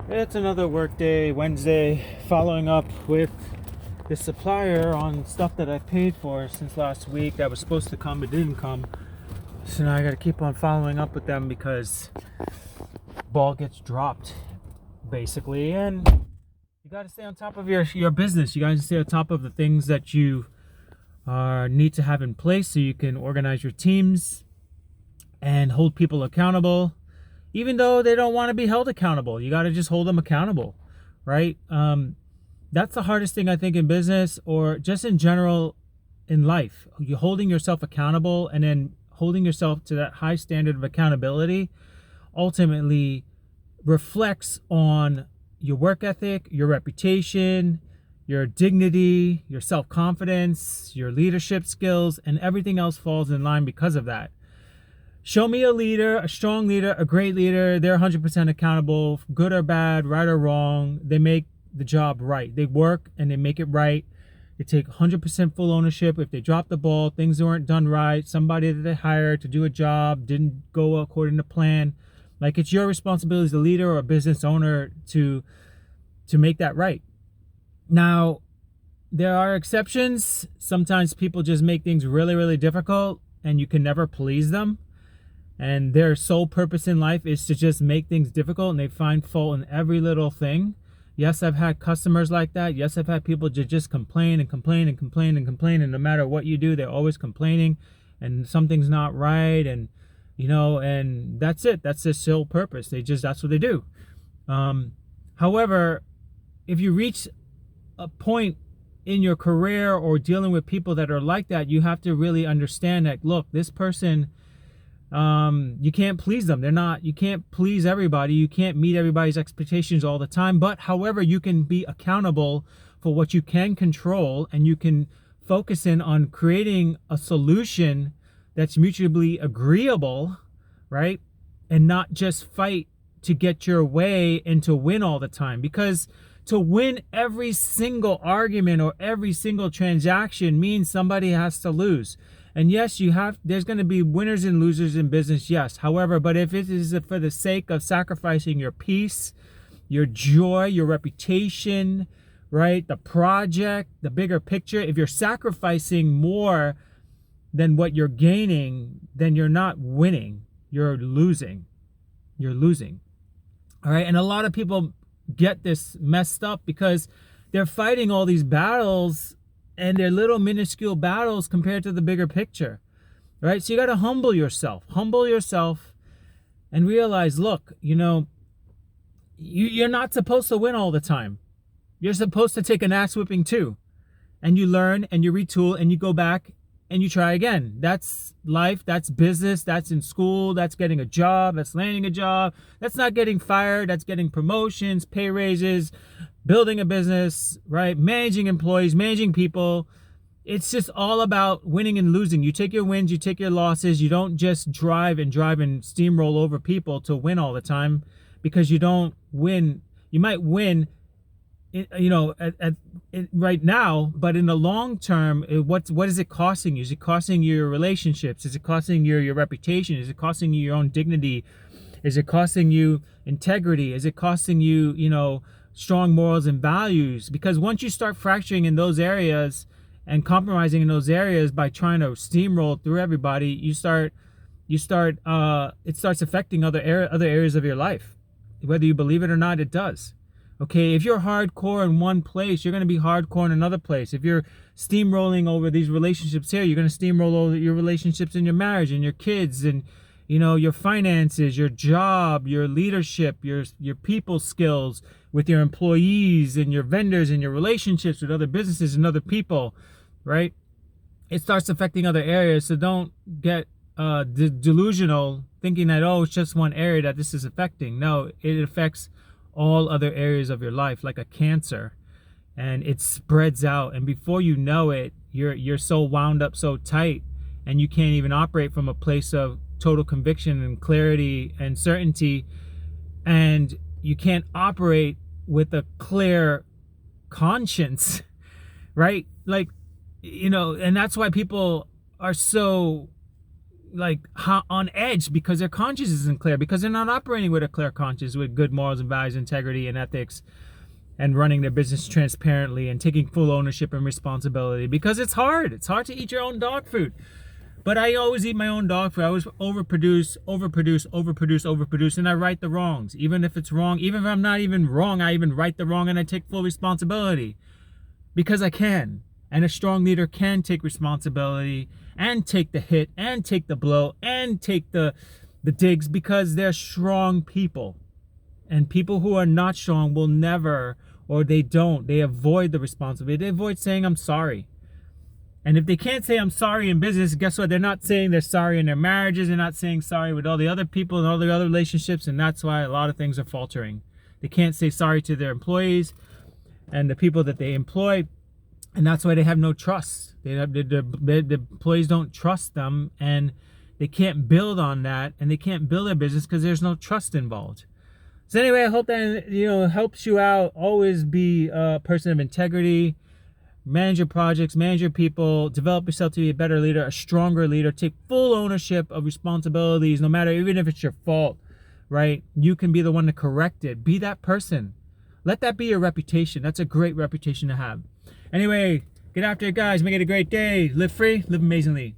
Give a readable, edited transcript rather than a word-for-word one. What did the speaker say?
It's another workday, Wednesday, following up with the supplier on stuff that I paid for since last week that was supposed to come but didn't come. So now I got to keep on following up with them because ball gets dropped, basically. And you got to stay on top of your business. You got to stay on top of the things that you need to have in place so you can organize your teams and hold people accountable. Even though they don't want to be held accountable, you got to just hold them accountable, right? That's the hardest thing I think in business or just in general in life. You're holding yourself accountable and then holding yourself to that high standard of accountability ultimately reflects on your work ethic, your reputation, your dignity, your self-confidence, your leadership skills, and everything else falls in line because of that. Show me a leader, a strong leader, a great leader. They're 100% accountable, good or bad, right or wrong. They make the job right. They work and they make it right. They take 100% full ownership. If they drop the ball, things weren't done right, somebody that they hired to do a job didn't go according to plan. Like, it's your responsibility as a leader or a business owner to make that right. Now, there are exceptions. Sometimes people just make things really, really difficult and you can never please them. And their sole purpose in life is to just make things difficult and they find fault in every little thing. Yes, I've had customers like that. Yes, I've had people just complain and complain and complain and complain. And no matter what you do, they're always complaining and something's not right. And, and that's it. That's their sole purpose. That's what they do. However, if you reach a point in your career or dealing with people that are like that, you have to really understand that, look, this person, you can't please them. You can't please everybody. You can't meet everybody's expectations all the time. But however, you can be accountable for what you can control and you can focus in on creating a solution that's mutually agreeable, right? And not just fight to get your way and to win all the time. Because to win every single argument or every single transaction means somebody has to lose. And yes, there's going to be winners and losers in business, yes. However, but if it is for the sake of sacrificing your peace, your joy, your reputation, right, the project, the bigger picture, if you're sacrificing more than what you're gaining, then you're not winning, you're losing. You're losing. All right, and a lot of people get this messed up because they're fighting all these battles and they're little minuscule battles compared to the bigger picture, right? So you got to humble yourself and realize, look, you're not supposed to win all the time. You're supposed to take an ass whipping too. And you learn and you retool and you go back and you try again. That's life, that's business, that's in school, that's getting a job, that's landing a job, that's not getting fired, that's getting promotions, pay raises, building a business, right? Managing employees, managing people. It's just all about winning and losing. You take your wins, you take your losses. You don't just drive and steamroll over people to win all the time, because you don't win. You might win, right now, but in the long term, what is it costing you? Is it costing you your relationships? Is it costing you your reputation? Is it costing you your own dignity? Is it costing you integrity? Is it costing you, strong morals and values? Because once you start fracturing in those areas and compromising in those areas by trying to steamroll through everybody, it starts affecting other areas of your life. Whether you believe it or not, it does. Okay, if you're hardcore in one place, you're going to be hardcore in another place. If you're steamrolling over these relationships here, you're going to steamroll over your relationships in your marriage and your kids and your finances, your job, your leadership, your people skills with your employees and your vendors and your relationships with other businesses and other people, right? It starts affecting other areas. So don't get delusional thinking that, it's just one area that this is affecting. No, it affects all other areas of your life like a cancer, and it spreads out. And before you know it, you're so wound up, so tight, and you can't even operate from a place of total conviction and clarity and certainty, and you can't operate with a clear conscience, right? And that's why people are so on edge because their conscience isn't clear, because they're not operating with a clear conscience, with good morals and values, integrity and ethics, and running their business transparently and taking full ownership and responsibility. Because it's hard to eat your own dog food. But I always eat my own dog food. I always overproduce, and I right the wrongs. Even if it's wrong, even if I'm not even wrong, I even right the wrong, and I take full responsibility. Because I can. And a strong leader can take responsibility and take the hit and take the blow and take the digs, because they're strong people. And people who are not strong will never, or they avoid the responsibility. They avoid saying I'm sorry. And if they can't say I'm sorry in business, guess what? They're not saying they're sorry in their marriages. They're not saying sorry with all the other people and all the other relationships. And that's why a lot of things are faltering. They can't say sorry to their employees and the people that they employ. And that's why they have no trust. The employees don't trust them, and they can't build on that, and they can't build their business because there's no trust involved. So anyway, I hope that helps you out. Always be a person of integrity. Manage your projects, manage your people, develop yourself to be a better leader, a stronger leader. Take full ownership of responsibilities, no matter, even if it's your fault, right? You can be the one to correct it. Be that person. Let that be your reputation. That's a great reputation to have. Anyway, get after it, guys. Make it a great day. Live free, live amazingly.